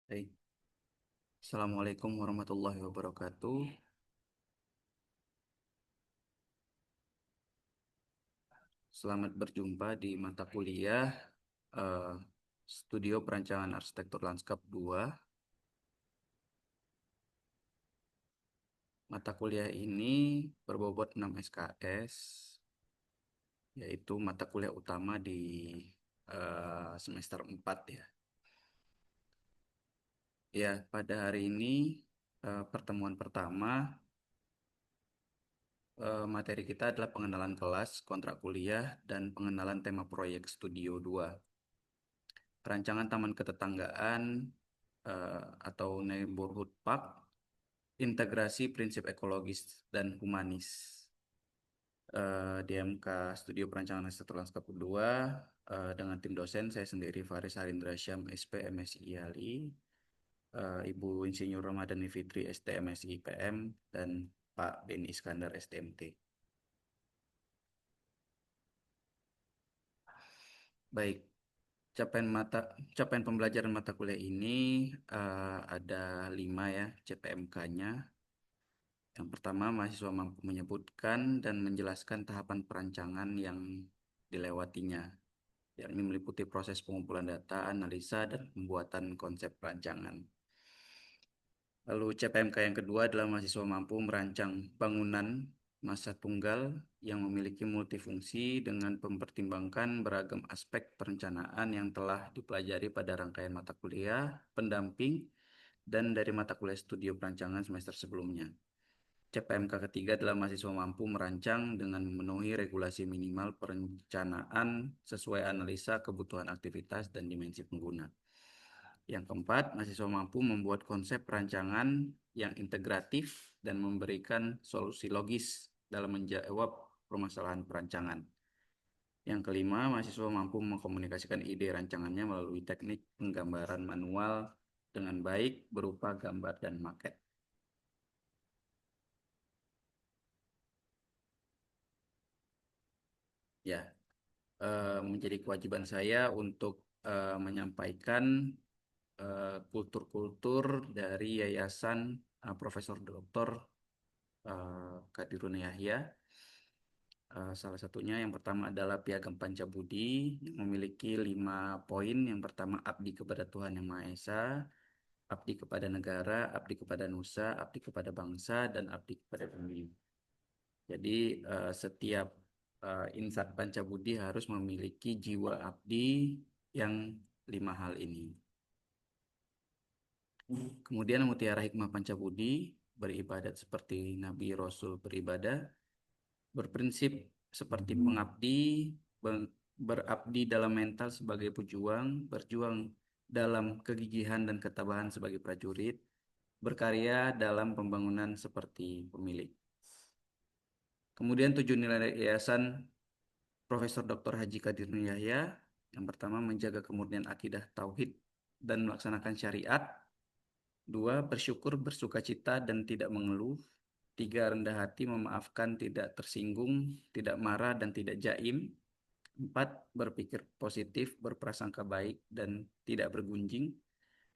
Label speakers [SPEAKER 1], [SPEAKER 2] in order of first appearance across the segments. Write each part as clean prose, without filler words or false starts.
[SPEAKER 1] Baik. Assalamualaikum warahmatullahi wabarakatuh. Selamat berjumpa di mata kuliah eh, Studio Perancangan Arsitektur Lanskap 2. Mata kuliah ini berbobot 6 SKS, yaitu mata kuliah utama di semester 4 ya. Ya, pada hari ini pertemuan pertama materi kita adalah pengenalan kelas, kontrak kuliah, dan pengenalan tema proyek Studio 2. Perancangan taman ketetanggaan atau neighborhood park, integrasi prinsip ekologis dan humanis. DMK Studio Perancangan Arsitektur Lanskap kedua dengan tim dosen saya sendiri Faris Harindra Syam SP MSI IALI, Ibu Insinyur Ramadhani Fitri ST MSI PM, dan Pak Beni Iskandar STMT. Baik, capaian pembelajaran mata kuliah ini ada 5 ya CPMK-nya. Yang pertama, mahasiswa mampu menyebutkan dan menjelaskan tahapan perancangan yang dilewatinya, yakni meliputi proses pengumpulan data, analisa, dan pembuatan konsep perancangan. Lalu CPMK yang kedua adalah mahasiswa mampu merancang bangunan massa tunggal yang memiliki multifungsi dengan mempertimbangkan beragam aspek perencanaan yang telah dipelajari pada rangkaian mata kuliah, pendamping, dan dari mata kuliah studi perancangan semester sebelumnya. CPMK ketiga adalah mahasiswa mampu merancang dengan memenuhi regulasi minimal perencanaan sesuai analisa kebutuhan aktivitas dan dimensi pengguna. Yang keempat, mahasiswa mampu membuat konsep perancangan yang integratif dan memberikan solusi logis dalam menjawab permasalahan perancangan. Yang kelima, mahasiswa mampu mengkomunikasikan ide rancangannya melalui teknik penggambaran manual dengan baik berupa gambar dan maket. Ya, menjadi kewajiban saya untuk menyampaikan kultur-kultur dari Yayasan Profesor Dr. Kadirun Yahya. Salah satunya yang pertama adalah Piagam Pancabudi yang memiliki 5 poin. Yang pertama, abdi kepada Tuhan Yang Maha Esa, abdi kepada negara, abdi kepada nusa, abdi kepada bangsa, dan abdi kepada bumi. Jadi setiap insan Pancabudi harus memiliki jiwa abdi yang 5 hal ini. Kemudian mutiara hikmah Pancabudi, beribadat seperti Nabi Rasul beribadah, berprinsip seperti pengabdi, berabdi dalam mental sebagai pejuang, berjuang dalam kegigihan dan ketabahan sebagai prajurit, berkarya dalam pembangunan seperti pemilik. Kemudian 7 nilai yayasan Profesor Dr. Haji Kadir Nur Yahya. Yang pertama, menjaga kemurnian akidah tauhid dan melaksanakan syariat. 2, bersyukur, bersukacita dan tidak mengeluh. 3, rendah hati, memaafkan, tidak tersinggung, tidak marah dan tidak jaim. 4, berpikir positif, berprasangka baik dan tidak bergunjing.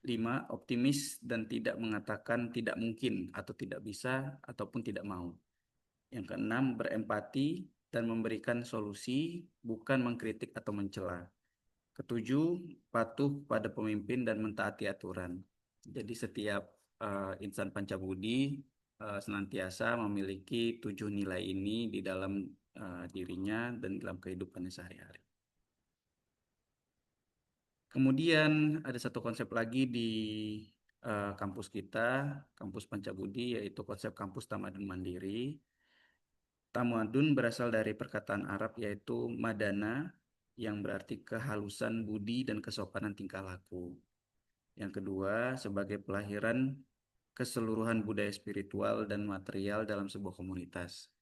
[SPEAKER 1] 5, optimis dan tidak mengatakan tidak mungkin atau tidak bisa ataupun tidak mau. Yang keenam, berempati dan memberikan solusi, bukan mengkritik atau mencela. Ketujuh, patuh pada pemimpin dan mentaati aturan. Jadi setiap insan Pancabudi senantiasa memiliki 7 nilai ini di dalam dirinya dan dalam kehidupannya sehari-hari. Kemudian ada satu konsep lagi di kampus kita, kampus Pancabudi, yaitu konsep kampus tamadun mandiri. Tamadun berasal dari perkataan Arab yaitu madana, yang berarti kehalusan budi dan kesopanan tingkah laku. Yang kedua, sebagai pelahiran keseluruhan budaya spiritual dan material dalam sebuah komunitas.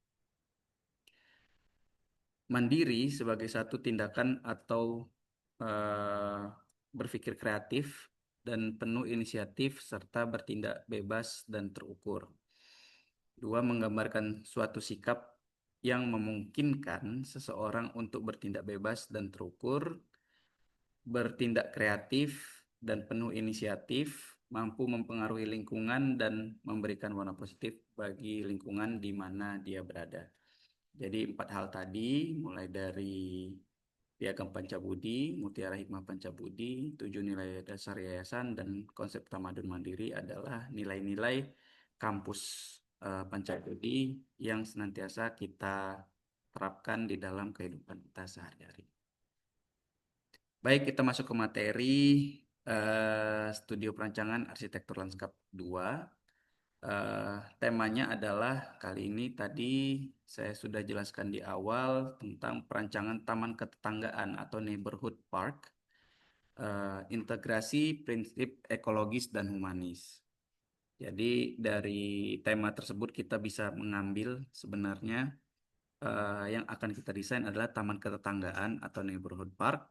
[SPEAKER 1] Mandiri sebagai satu tindakan atau eh, berpikir kreatif dan penuh inisiatif serta bertindak bebas dan terukur. 2, menggambarkan suatu sikap yang memungkinkan seseorang untuk bertindak bebas dan terukur, bertindak kreatif dan penuh inisiatif mampu mempengaruhi lingkungan dan memberikan warna positif bagi lingkungan di mana dia berada. Jadi 4 hal tadi, mulai dari Piagam Pancabudi, Mutiara Hikmah Pancabudi, 7 nilai dasar yayasan, dan konsep Tamadun Mandiri adalah nilai-nilai kampus Pancabudi yang senantiasa kita terapkan di dalam kehidupan kita sehari-hari. Baik, kita masuk ke materi Studio Perancangan Arsitektur Lanskap 2. Temanya adalah kali ini tadi saya sudah jelaskan di awal tentang perancangan taman ketetanggaan atau neighborhood park, integrasi prinsip ekologis dan humanis. Jadi dari tema tersebut kita bisa mengambil sebenarnya yang akan kita desain adalah taman ketetanggaan atau neighborhood park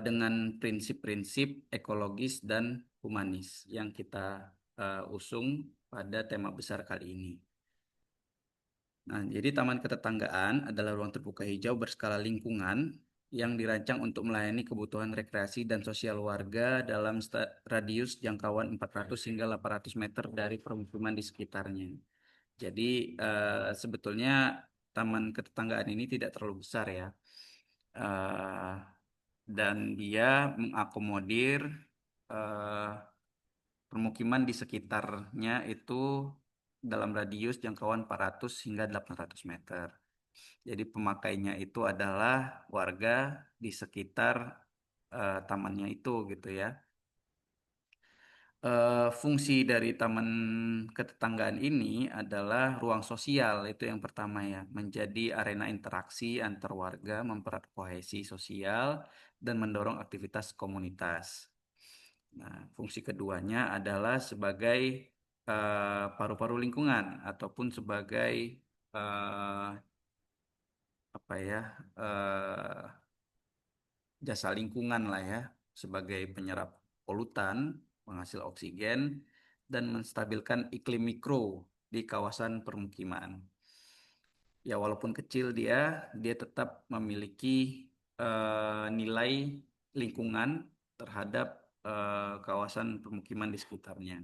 [SPEAKER 1] dengan prinsip-prinsip ekologis dan humanis yang kita usung pada tema besar kali ini. Nah, jadi taman ketetanggaan adalah ruang terbuka hijau berskala lingkungan yang dirancang untuk melayani kebutuhan rekreasi dan sosial warga dalam radius jangkauan 400 hingga 800 meter dari permukiman di sekitarnya. Jadi sebetulnya taman ketetanggaan ini tidak terlalu besar ya. Uh, dan dia mengakomodir uh, permukiman di sekitarnya itu dalam radius jangkauan 400 hingga 800 meter. Jadi pemakainya itu adalah warga di sekitar tamannya itu gitu ya. Fungsi dari taman ketetanggaan ini adalah ruang sosial, itu yang pertama ya, menjadi arena interaksi antar warga, mempererat kohesi sosial, dan mendorong aktivitas komunitas. Nah, fungsi keduanya adalah sebagai paru-paru lingkungan ataupun sebagai uh, apa ya jasa lingkungan lah ya, sebagai penyerap polutan, penghasil oksigen, dan menstabilkan iklim mikro di kawasan permukiman. Ya walaupun kecil dia tetap memiliki nilai lingkungan terhadap kawasan permukiman di sekitarnya.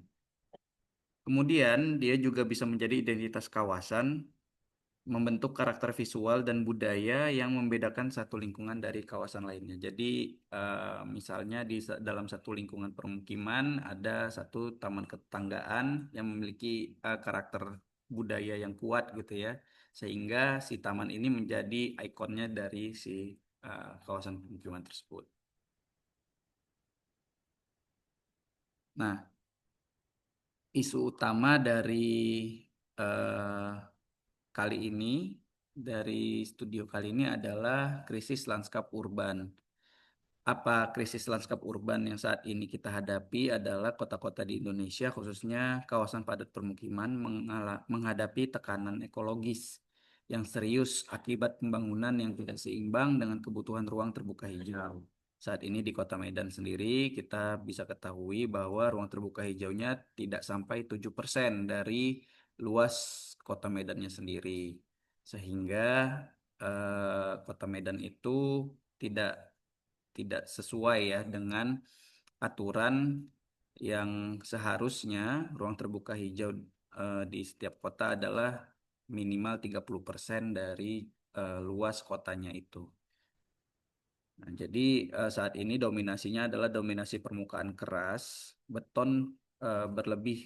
[SPEAKER 1] Kemudian dia juga bisa menjadi identitas kawasan, membentuk karakter visual dan budaya yang membedakan satu lingkungan dari kawasan lainnya. Jadi misalnya dalam satu lingkungan permukiman ada satu taman ketanggaan yang memiliki karakter budaya yang kuat gitu ya, sehingga si taman ini menjadi ikonnya dari si kawasan permukiman tersebut. Nah, isu utama dari eh, kali ini dari studio kali ini adalah krisis lanskap urban. Apa krisis lanskap urban yang saat ini kita hadapi adalah kota-kota di Indonesia, khususnya kawasan padat permukiman, menghadapi tekanan ekologis yang serius akibat pembangunan yang tidak seimbang dengan kebutuhan ruang terbuka hijau. Saat ini di Kota Medan sendiri kita bisa ketahui bahwa ruang terbuka hijaunya tidak sampai 7% dari luas Kota Medannya sendiri. Sehingga Kota Medan itu tidak tidak sesuai ya dengan aturan yang seharusnya ruang terbuka hijau di setiap kota adalah minimal 30% dari luas kotanya itu. Nah, jadi saat ini dominasinya adalah dominasi permukaan keras, beton berlebih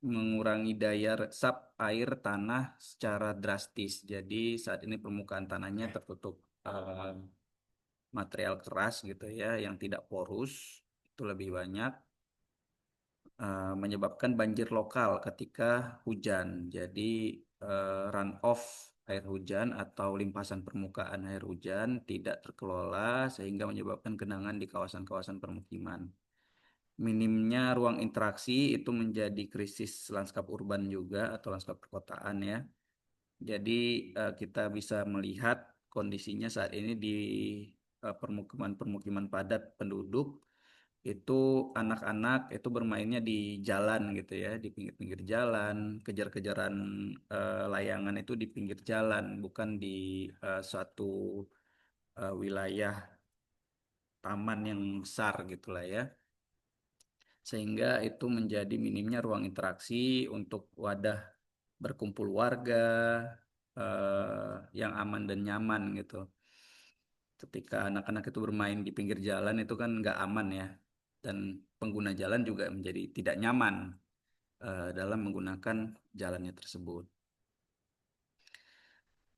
[SPEAKER 1] mengurangi daya resap air tanah secara drastis. Jadi saat ini permukaan tanahnya tertutup material keras gitu ya, yang tidak porus, itu lebih banyak menyebabkan banjir lokal ketika hujan. Jadi runoff air hujan atau limpasan permukaan air hujan tidak terkelola sehingga menyebabkan genangan di kawasan-kawasan permukiman. Minimnya ruang interaksi itu menjadi krisis lanskap urban juga atau lanskap perkotaan ya. Jadi kita bisa melihat kondisinya saat ini di permukiman-permukiman padat penduduk itu anak-anak itu bermainnya di jalan gitu ya, di pinggir-pinggir jalan, kejar-kejaran layangan itu di pinggir jalan, bukan di suatu wilayah taman yang besar gitulah ya. sehingga itu menjadi minimnya ruang interaksi untuk wadah berkumpul warga yang aman dan nyaman gitu. Ketika anak-anak itu bermain di pinggir jalan itu kan nggak aman ya, dan pengguna jalan juga menjadi tidak nyaman dalam menggunakan jalannya tersebut.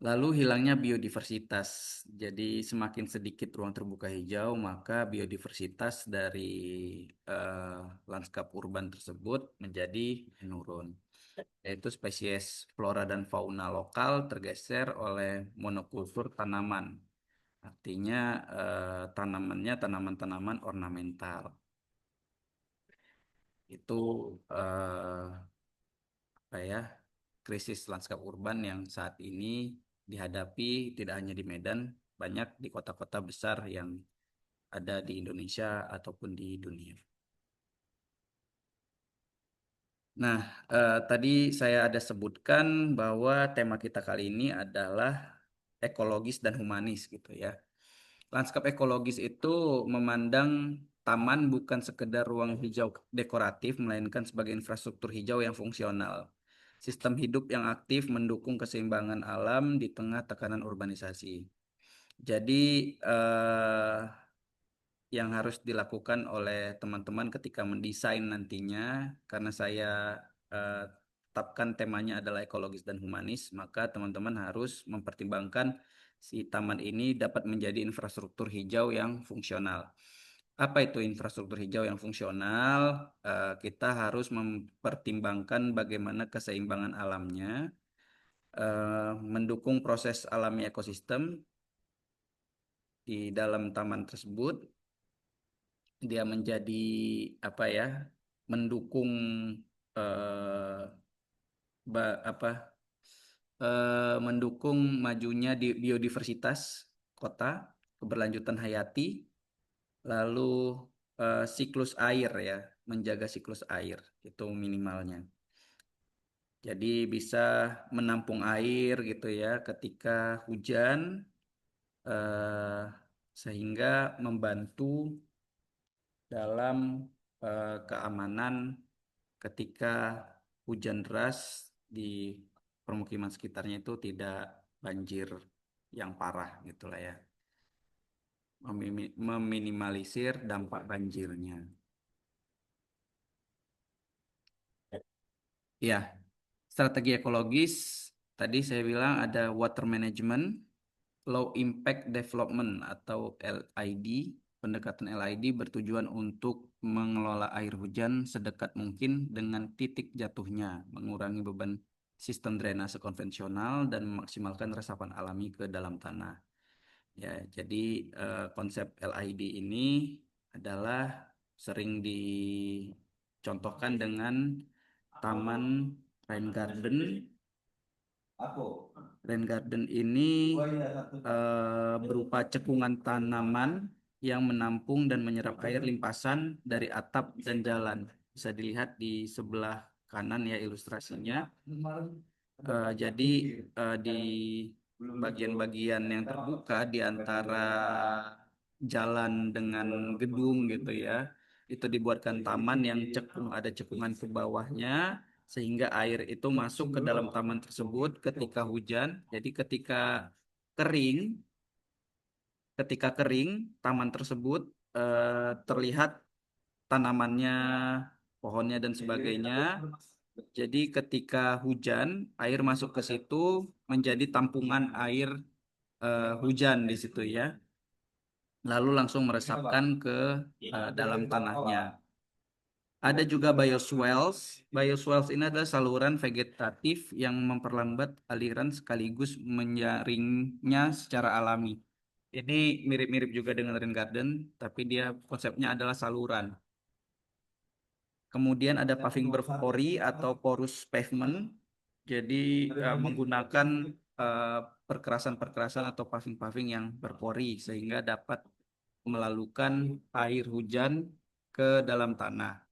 [SPEAKER 1] Lalu hilangnya biodiversitas. Jadi semakin sedikit ruang terbuka hijau, maka biodiversitas dari eh, lanskap urban tersebut menjadi menurun. Yaitu spesies flora dan fauna lokal tergeser oleh monokultur tanaman. Artinya tanamannya tanaman-tanaman ornamental. Itu eh, apa ya, krisis lanskap urban yang saat ini dihadapi tidak hanya di Medan, banyak di kota-kota besar yang ada di Indonesia ataupun di dunia. Nah, tadi saya ada sebutkan bahwa tema kita kali ini adalah ekologis dan humanis gitu ya. Lanskap ekologis itu memandang taman bukan sekedar ruang hijau dekoratif, melainkan sebagai infrastruktur hijau yang fungsional. Sistem hidup yang aktif mendukung keseimbangan alam di tengah tekanan urbanisasi. Jadi, eh, yang harus dilakukan oleh teman-teman ketika mendesain nantinya, karena saya eh, tetapkan temanya adalah ekologis dan humanis, maka teman-teman harus mempertimbangkan si taman ini dapat menjadi infrastruktur hijau yang fungsional. Apa itu infrastruktur hijau yang fungsional? Kita harus mempertimbangkan bagaimana keseimbangan alamnya, mendukung proses alami ekosistem di dalam taman tersebut. Dia menjadi apa ya, mendukung eh, mendukung majunya di biodiversitas kota, keberlanjutan hayati, lalu siklus air ya, menjaga siklus air itu minimalnya. Jadi bisa menampung air gitu ya ketika hujan, eh, sehingga membantu dalam keamanan ketika hujan deras di permukiman sekitarnya itu tidak banjir yang parah gitulah ya. Meminimalisir dampak banjirnya. Ya, strategi ekologis tadi saya bilang ada water management, low impact development atau LID. Pendekatan LID bertujuan untuk mengelola air hujan sedekat mungkin dengan titik jatuhnya, mengurangi beban sistem drainase konvensional dan memaksimalkan resapan alami ke dalam tanah. Ya, jadi konsep LID ini adalah sering dicontohkan dengan Taman Rain Garden. Rain Garden ini berupa cekungan tanaman yang menampung dan menyerap air limpasan dari atap dan jalan. Bisa dilihat di sebelah kanan ya ilustrasinya. Jadi di bagian-bagian yang terbuka di antara jalan dengan gedung gitu ya, itu dibuatkan taman yang ada cekungan ke bawahnya sehingga air itu masuk ke dalam taman tersebut ketika hujan. Jadi kering, ketika kering, taman tersebut terlihat tanamannya, pohonnya dan sebagainya. Jadi ketika hujan, air masuk ke situ menjadi tampungan air hujan di situ ya. Lalu langsung meresapkan ke dalam tanahnya. Ada juga bioswales. Bioswales ini adalah saluran vegetatif yang memperlambat aliran sekaligus menyaringnya secara alami. Ini mirip-mirip juga dengan rain garden, tapi dia konsepnya adalah saluran. Kemudian ada paving berpori atau porous pavement. Jadi menggunakan eh, perkerasan-perkerasan atau paving-paving yang berpori sehingga dapat melalukan air hujan ke dalam tanah.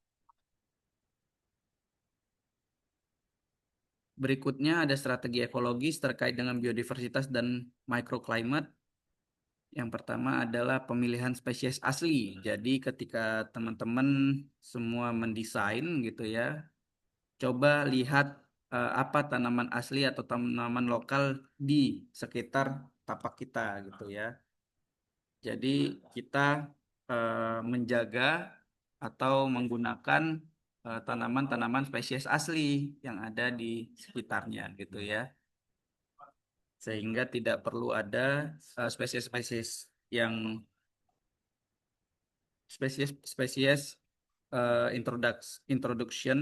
[SPEAKER 1] Berikutnya ada strategi ekologis terkait dengan biodiversitas dan microclimate. Yang pertama adalah pemilihan spesies asli. Jadi ketika teman-teman semua mendesain gitu ya, coba lihat apa tanaman asli atau tanaman lokal di sekitar tapak kita gitu ya. Jadi kita menjaga atau menggunakan tanaman-tanaman spesies asli yang ada di sekitarnya gitu ya. Sehingga tidak perlu ada spesies-spesies yang spesies introduction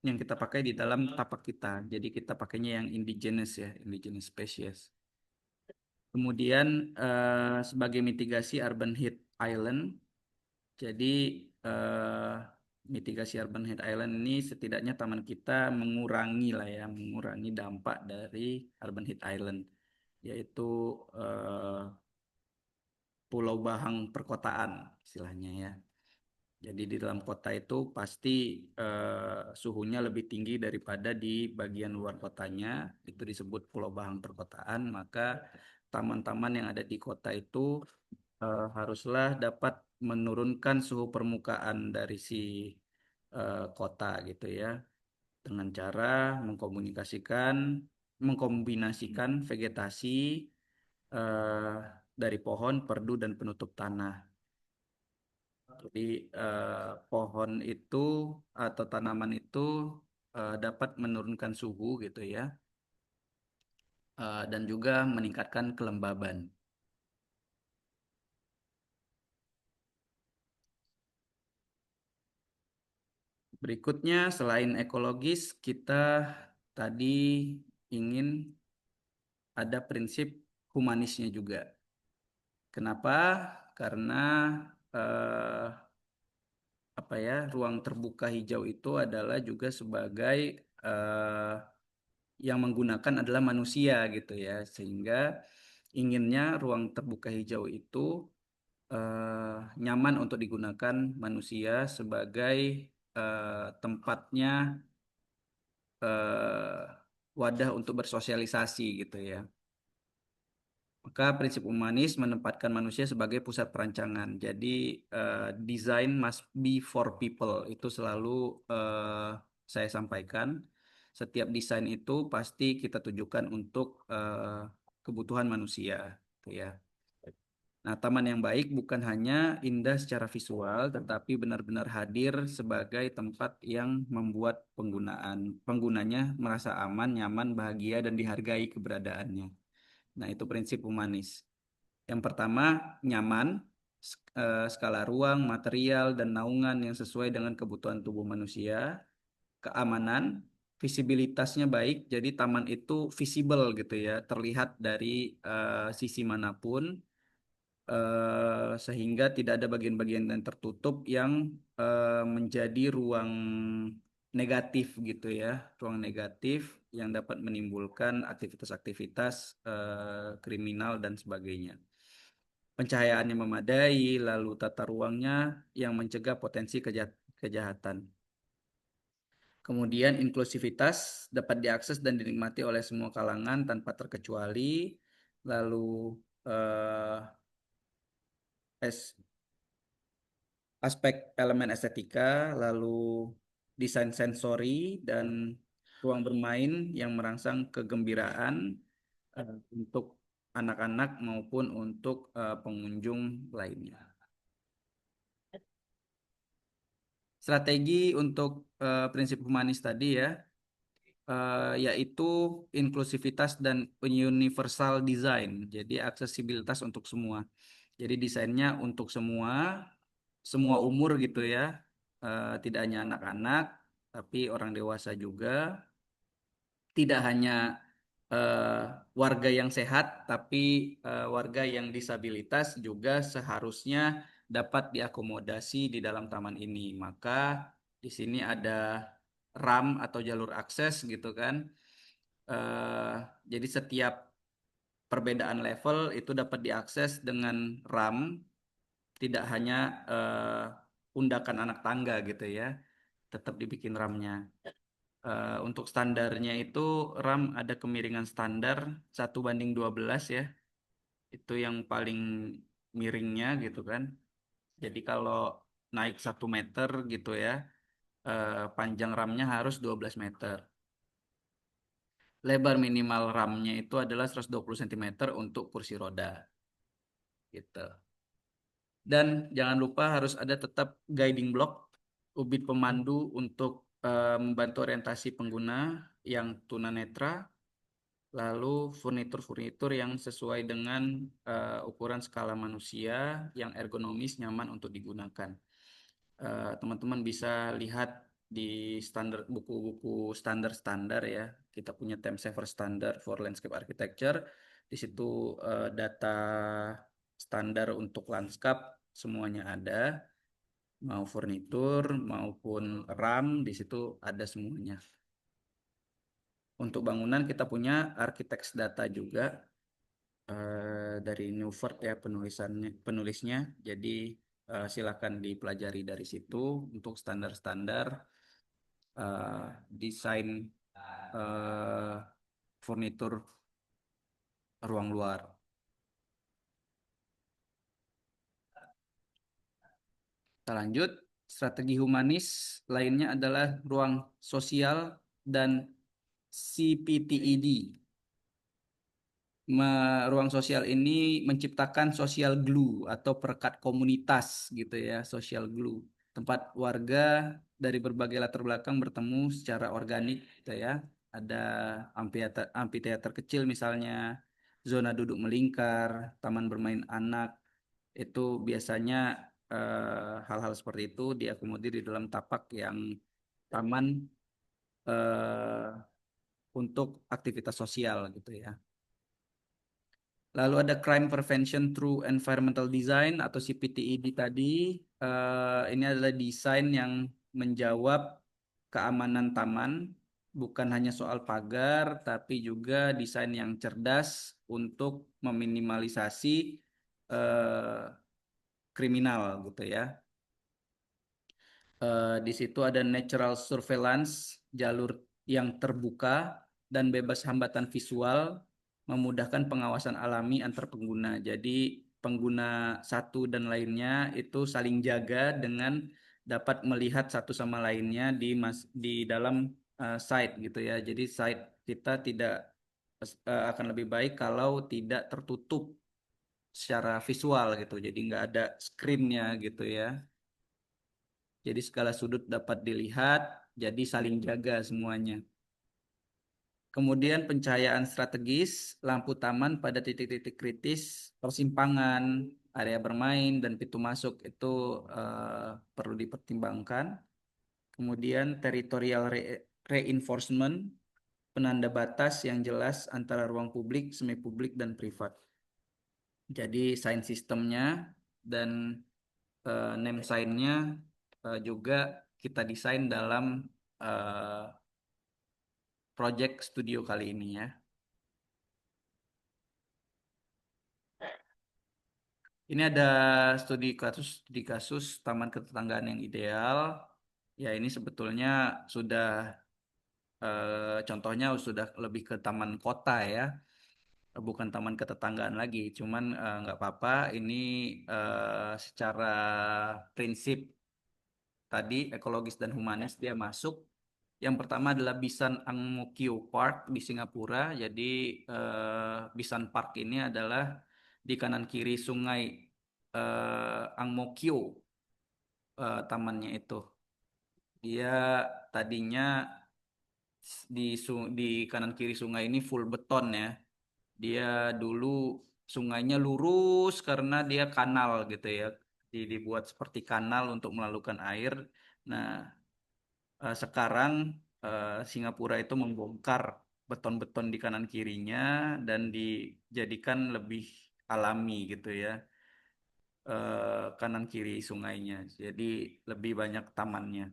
[SPEAKER 1] yang kita pakai di dalam tapak kita. Jadi kita pakainya yang indigenous ya, indigenous species. Kemudian sebagai mitigasi urban heat island, jadi mitigasi urban heat island ini setidaknya taman kita mengurangi lah ya, mengurangi dampak dari urban heat island, yaitu pulau bahang perkotaan istilahnya ya. Jadi di dalam kota itu pasti suhunya lebih tinggi daripada di bagian luar kotanya. Itu disebut pulau bahang perkotaan. Maka taman-taman yang ada di kota itu haruslah dapat menurunkan suhu permukaan dari si kota gitu ya. Dengan cara mengkombinasikan vegetasi eh, dari pohon, perdu, dan penutup tanah. Jadi pohon itu atau tanaman itu dapat menurunkan suhu gitu ya, dan juga meningkatkan kelembaban. Berikutnya, selain ekologis, kita tadi ingin ada prinsip humanisnya juga. Kenapa? Karena eh, apa ya, ruang terbuka hijau itu adalah juga sebagai eh, yang menggunakan adalah manusia gitu ya, sehingga inginnya ruang terbuka hijau itu nyaman untuk digunakan manusia sebagai tempatnya eh, wadah untuk bersosialisasi gitu ya. Maka prinsip humanis menempatkan manusia sebagai pusat perancangan. Jadi design must be for people, itu selalu saya sampaikan. Setiap desain itu pasti kita tujukan untuk kebutuhan manusia, gitu ya. Nah, taman yang baik bukan hanya indah secara visual, tetapi benar-benar hadir sebagai tempat yang membuat penggunanya merasa aman, nyaman, bahagia, dan dihargai keberadaannya. Nah, itu prinsip humanis. Yang pertama, nyaman, skala ruang, material, dan naungan yang sesuai dengan kebutuhan tubuh manusia. Keamanan, visibilitasnya baik, jadi taman itu visible gitu ya, terlihat dari sisi manapun, sehingga tidak ada bagian-bagian yang tertutup yang menjadi ruang negatif gitu ya, ruang negatif yang dapat menimbulkan aktivitas-aktivitas kriminal dan sebagainya. Pencahayaannya memadai, lalu tata ruangnya yang mencegah potensi kejahatan. Kemudian inklusivitas dapat diakses dan dinikmati oleh semua kalangan tanpa terkecuali. Lalu eh, aspek elemen estetika, lalu desain sensori dan ruang bermain yang merangsang kegembiraan untuk anak-anak maupun untuk pengunjung lainnya. Strategi untuk prinsip humanis tadi ya, yaitu inklusivitas dan universal design. Jadi aksesibilitas untuk semua. Jadi desainnya untuk semua umur gitu ya. Tidak hanya anak-anak, tapi orang dewasa juga. Tidak hanya eh, warga yang sehat, tapi warga yang disabilitas juga seharusnya dapat diakomodasi di dalam taman ini. Maka di sini ada RAM atau jalur akses gitu kan. Eh, jadi setiap perbedaan level itu dapat diakses dengan RAM, tidak hanya undakan anak tangga gitu ya, tetap dibikin RAM-nya. Untuk standarnya itu RAM ada kemiringan standar 1:12 ya. Itu yang paling miringnya gitu kan. Jadi kalau naik 1 meter gitu ya, panjang ramnya harus 12 meter. Lebar minimal ramnya itu adalah 120 cm untuk kursi roda gitu. Dan jangan lupa harus ada tetap guiding block, ubin pemandu untuk membantu orientasi pengguna yang tunanetra, lalu furnitur-furnitur yang sesuai dengan ukuran skala manusia yang ergonomis nyaman untuk digunakan. Teman-teman bisa lihat di standar buku-buku standar-standar ya. Kita punya Time Saver Standard for Landscape Architecture. Di situ data standar untuk lanskap semuanya ada, mau furnitur maupun RAM di situ ada semuanya. Untuk bangunan kita punya Architects Data juga dari Newford ya penulisnya. Jadi silakan dipelajari dari situ untuk standar-standar desain eh, furnitur ruang luar. Kita lanjut, strategi humanis lainnya adalah ruang sosial dan CPTED. Ruang sosial ini menciptakan social glue atau perekat komunitas gitu ya, social glue. Tempat warga dari berbagai latar belakang bertemu secara organik gitu ya. Ada amphitheater kecil misalnya, zona duduk melingkar, taman bermain anak. Itu biasanya hal-hal seperti itu diakomodir di dalam tapak yang taman eh, untuk aktivitas sosial gitu ya. Lalu ada Crime Prevention Through Environmental Design atau CPTED tadi. Ini adalah desain yang menjawab keamanan taman, bukan hanya soal pagar, tapi juga desain yang cerdas untuk meminimalisasi eh, kriminal gitu ya. Di situ ada natural surveillance, jalur yang terbuka dan bebas hambatan visual, memudahkan pengawasan alami antar pengguna. Jadi pengguna satu dan lainnya itu saling jaga dengan dapat melihat satu sama lainnya di dalam site gitu ya. Jadi site kita tidak akan lebih baik kalau tidak tertutup secara visual gitu. Jadi nggak ada screen-nya gitu ya. Jadi segala sudut dapat dilihat, jadi saling jaga semuanya. Kemudian pencahayaan strategis, lampu taman pada titik-titik kritis, persimpangan, area bermain, dan pintu masuk itu perlu dipertimbangkan. Kemudian territorial reinforcement, penanda batas yang jelas antara ruang publik, semi publik, dan privat. Jadi sign sistemnya dan name sign-nya juga kita desain dalam eh, project studio kali ini ya. Ini ada studi kasus taman ketetanggaan yang ideal. Ya ini sebetulnya sudah contohnya sudah lebih ke taman kota ya, bukan taman ketetanggaan lagi. Cuman nggak apa-apa. Ini secara prinsip tadi ekologis dan humanis dia masuk. Yang pertama adalah Bisan Ang Mo Kio Park di Singapura. Jadi Bisan Park ini adalah di kanan kiri sungai Ang Mo Kio, tamannya itu. Dia tadinya di kanan kiri sungai ini full beton ya. Dia dulu sungainya lurus karena dia kanal gitu ya. Dibuat seperti kanal untuk melalukan air. Nah, sekarang Singapura itu membongkar beton-beton di kanan kirinya dan dijadikan lebih alami gitu ya, kanan kiri sungainya. Jadi lebih banyak tamannya.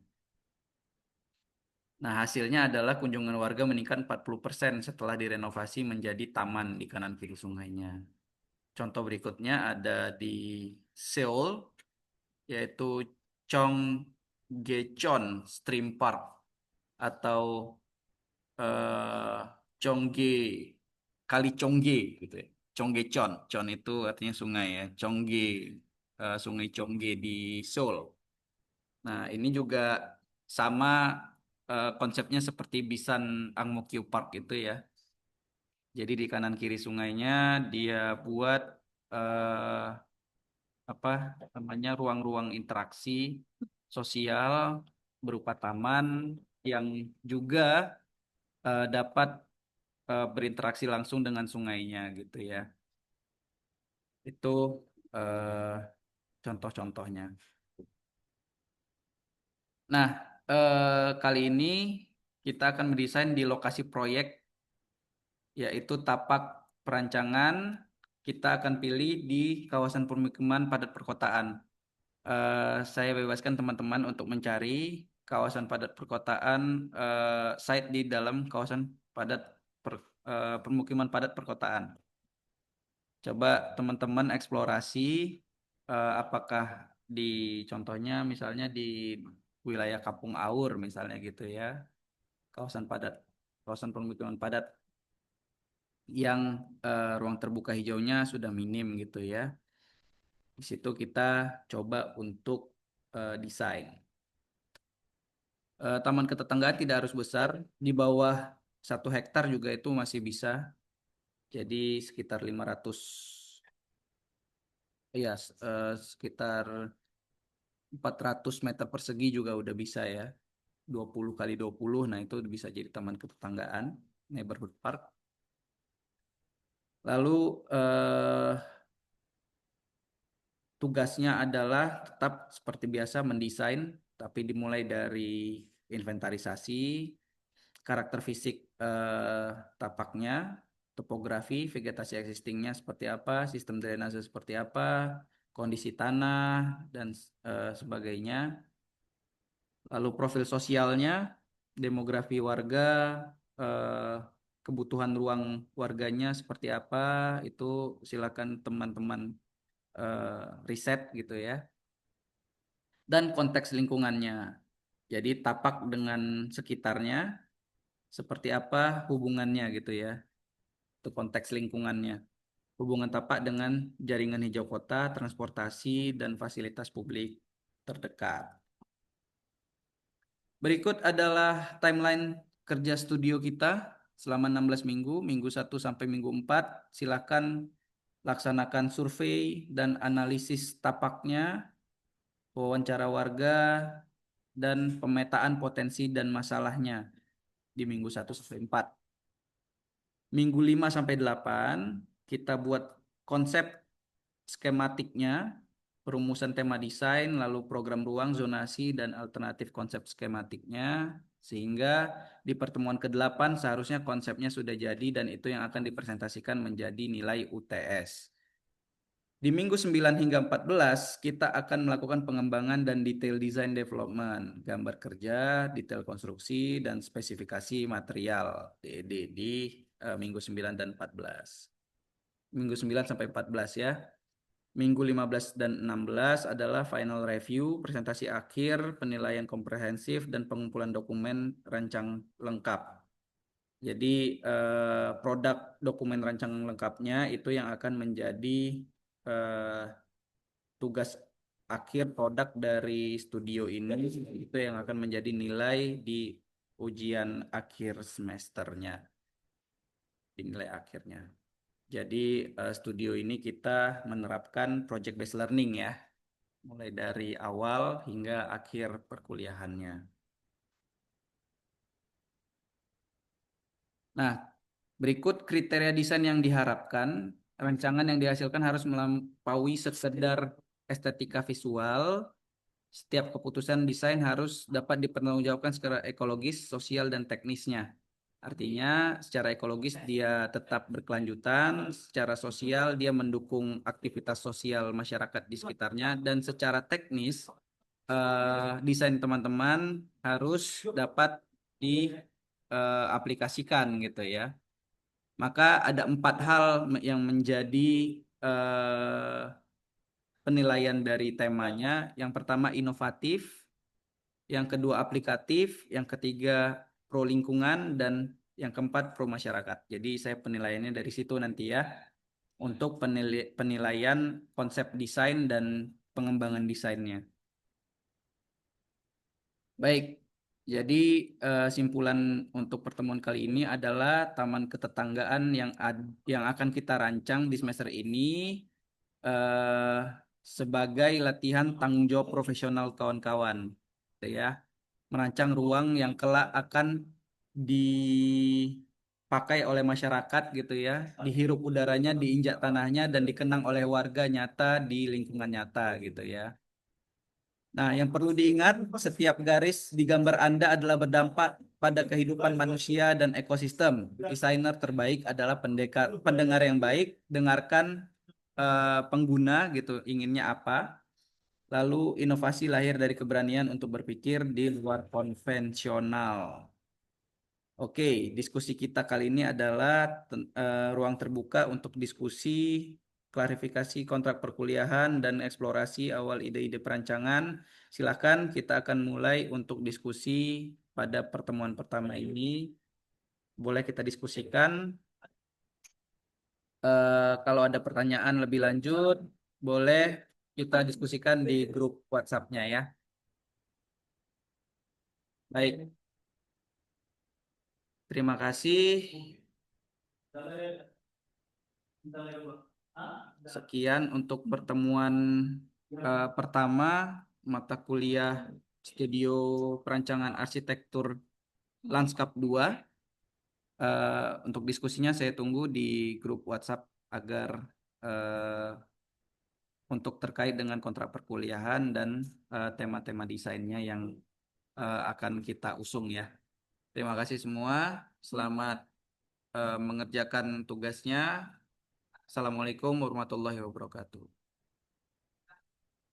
[SPEAKER 1] Nah, hasilnya adalah kunjungan warga meningkat 40% setelah direnovasi menjadi taman di kanan kiri sungainya. Contoh berikutnya ada di Seoul, yaitu Chonggecheon Stream Park atau eh Chongge Kali Chongge gitu ya. Chonggechon. Chon itu artinya sungai ya. Chongge, Sungai Chongge di Seoul. Nah, ini juga sama konsepnya seperti Bisan Ang Mo Kio Park itu ya. Jadi di kanan kiri sungainya dia buat eh, apa namanya ruang-ruang interaksi sosial berupa taman yang juga dapat berinteraksi langsung dengan sungainya gitu ya. Itu eh, contoh-contohnya. Nah, kali ini kita akan mendesain di lokasi proyek yaitu tapak perancangan. Kita akan pilih di kawasan permukiman padat perkotaan. Saya bebaskan teman-teman untuk mencari kawasan padat perkotaan, site di dalam kawasan padat permukiman padat perkotaan. Coba teman-teman eksplorasi apakah di contohnya misalnya di wilayah Kampung Aur misalnya gitu ya, kawasan padat, kawasan permukiman padat yang ruang terbuka hijaunya sudah minim gitu ya. Di situ kita coba untuk desain. Taman ketetanggaan tidak harus besar, di bawah 1 hektar juga itu masih bisa. Jadi sekitar 500, ya sekitar 400 meter persegi juga udah bisa ya. 20 kali 20, nah itu bisa jadi taman ketetanggaan, neighborhood park. Lalu tugasnya adalah tetap seperti biasa mendesain, tapi dimulai dari inventarisasi, karakter fisik tapaknya, topografi, vegetasi existingnya seperti apa, sistem drainase seperti apa, kondisi tanah, dan sebagainya. Lalu profil sosialnya, demografi warga, eh, kebutuhan ruang warganya seperti apa, itu silakan teman-teman riset gitu ya. Dan konteks lingkungannya. Jadi tapak dengan sekitarnya seperti apa hubungannya gitu ya. Itu konteks lingkungannya. Hubungan tapak dengan jaringan hijau kota, transportasi, dan fasilitas publik terdekat. Berikut adalah timeline kerja studio kita selama 16 minggu, minggu 1 sampai minggu 4. Silakan laksanakan survei dan analisis tapaknya, wawancara warga, dan pemetaan potensi dan masalahnya di minggu 1 sampai 4. Minggu 5 sampai 8 kita buat konsep skematiknya, perumusan tema desain, lalu program ruang, zonasi, dan alternatif konsep skematiknya, sehingga di pertemuan ke-8 seharusnya konsepnya sudah jadi dan itu yang akan dipresentasikan menjadi nilai UTS. Di minggu 9 hingga 14, kita akan melakukan pengembangan dan detail design development, gambar kerja, detail konstruksi, dan spesifikasi material di minggu 9 dan 14. Minggu 9 sampai 14 ya. Minggu 15 dan 16 adalah final review, presentasi akhir, penilaian komprehensif, dan pengumpulan dokumen rancang lengkap. Jadi produk dokumen rancang lengkapnya itu yang akan menjadi tugas akhir produk dari studio ini, itu yang akan menjadi nilai di ujian akhir semesternya, di nilai akhirnya. Jadi studio ini kita menerapkan project based learning ya, mulai dari awal hingga akhir perkuliahannya. Nah, berikut kriteria desain yang diharapkan. Rancangan yang dihasilkan harus melampaui sekedar estetika visual. Setiap keputusan desain harus dapat dipertanggungjawabkan secara ekologis, sosial, dan teknisnya. Artinya, secara ekologis dia tetap berkelanjutan, secara sosial dia mendukung aktivitas sosial masyarakat di sekitarnya, dan secara teknis desain teman-teman harus dapat diaplikasikan gitu ya. Maka ada 4 hal yang menjadi eh, penilaian dari temanya. Yang pertama inovatif, yang kedua aplikatif, yang ketiga pro lingkungan, dan yang keempat pro masyarakat. Jadi saya penilaiannya dari situ nanti ya. untuk penilaian konsep desain dan pengembangan desainnya. Baik, jadi simpulan untuk pertemuan kali ini adalah taman ketetanggaan yang akan kita rancang di semester ini eh, sebagai latihan tanggung jawab profesional kawan-kawan, gitu ya. Merancang ruang yang kelak akan dipakai oleh masyarakat gitu ya, dihirup udaranya, diinjak tanahnya dan dikenang oleh warga nyata di lingkungan nyata gitu ya. Nah, yang perlu diingat, setiap garis di gambar Anda adalah berdampak pada kehidupan manusia dan ekosistem. Desainer terbaik adalah pendengar yang baik, dengarkan pengguna gitu, inginnya apa. Lalu inovasi lahir dari keberanian untuk berpikir di luar konvensional. Oke, diskusi kita kali ini adalah ruang terbuka untuk diskusi, klarifikasi kontrak perkuliahan, dan eksplorasi awal ide-ide perancangan. Silakan kita akan mulai untuk diskusi pada pertemuan pertama ini. Boleh kita diskusikan. Kalau ada pertanyaan lebih lanjut, boleh kita diskusikan di grup WhatsApp-nya ya. Baik, terima kasih. Sekian untuk pertemuan pertama mata kuliah Studio Perancangan Arsitektur Lanskap 2. Untuk diskusinya saya tunggu di grup WhatsApp agar eh, untuk terkait dengan kontrak perkuliahan dan tema-tema desainnya yang akan kita usung ya. Terima kasih semua. Selamat mengerjakan tugasnya. Assalamualaikum warahmatullahi wabarakatuh.